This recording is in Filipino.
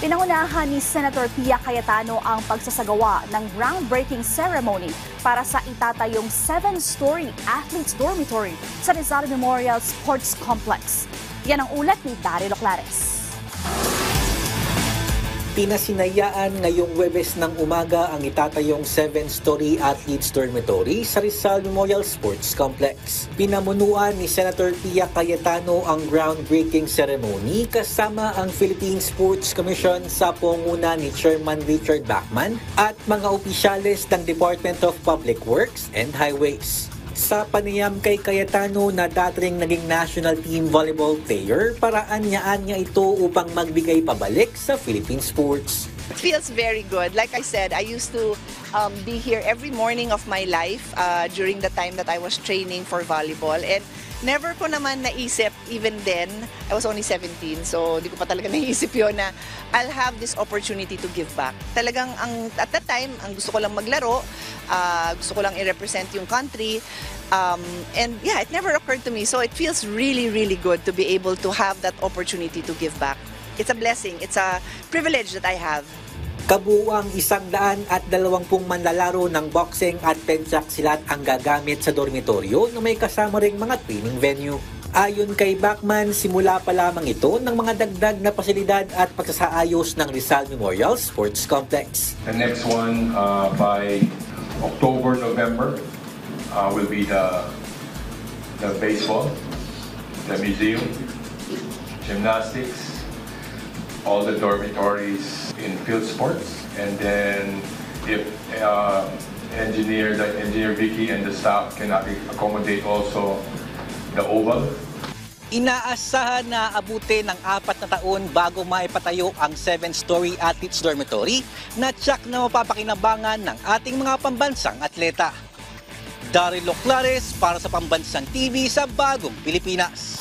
Pinangunahan ni Senator Pia Cayetano ang pagsasagawa ng groundbreaking ceremony para sa itatayong 7-story athletes dormitory sa Rizal Memorial Sports Complex. Yan ang ulat ni Daryl Oclares. Pinasinayaan ngayong Huwebes ng umaga ang itatayong 7-story athletes dormitory sa Rizal Memorial Sports Complex. Pinamunuan ni Senator Pia Cayetano ang groundbreaking ceremony kasama ang Philippine Sports Commission sa pangunguna ni Chairman Richard Bachman at mga opisyales ng Department of Public Works and Highways. Sa panayam kay Cayetano na dating naging national team volleyball player, paraan niya ito upang magbigay pabalik sa Philippine sports. It feels very good. Like I said, I used to be here every morning of my life during the time that I was training for volleyball, and never ko naman naisip, even then, I was only 17, so hindi ko pa talaga naisip yun na I'll have this opportunity to give back. Talagang at that time, ang gusto ko lang maglaro, gusto ko lang i-represent yung country, and yeah, it never occurred to me. So it feels really, really good to be able to have that opportunity to give back. It's a blessing, it's a privilege that I have. Kabuuang 120 manlalaro ng boxing at pencak silat ang gagamit sa dormitoryo na may kasama ring mga training venue. Ayon kay Bachman, simula pa lamang ito ng mga dagdag na pasilidad at pagsasaayos ng Rizal Memorial Sports Complex. The next one by October, November will be the baseball, the museum, gymnastics, all the dormitories in field sports, and then if Engineer Vicky and the staff cannot accommodate also the oval. Inaasahan na abutin ng 4 na taon bago maipatayo ang 7-story athletes dormitory na tiyak na mapapakinabangan ng ating mga pambansang atleta. Daryl Oclares para sa Pambansang TV sa Bagong Pilipinas.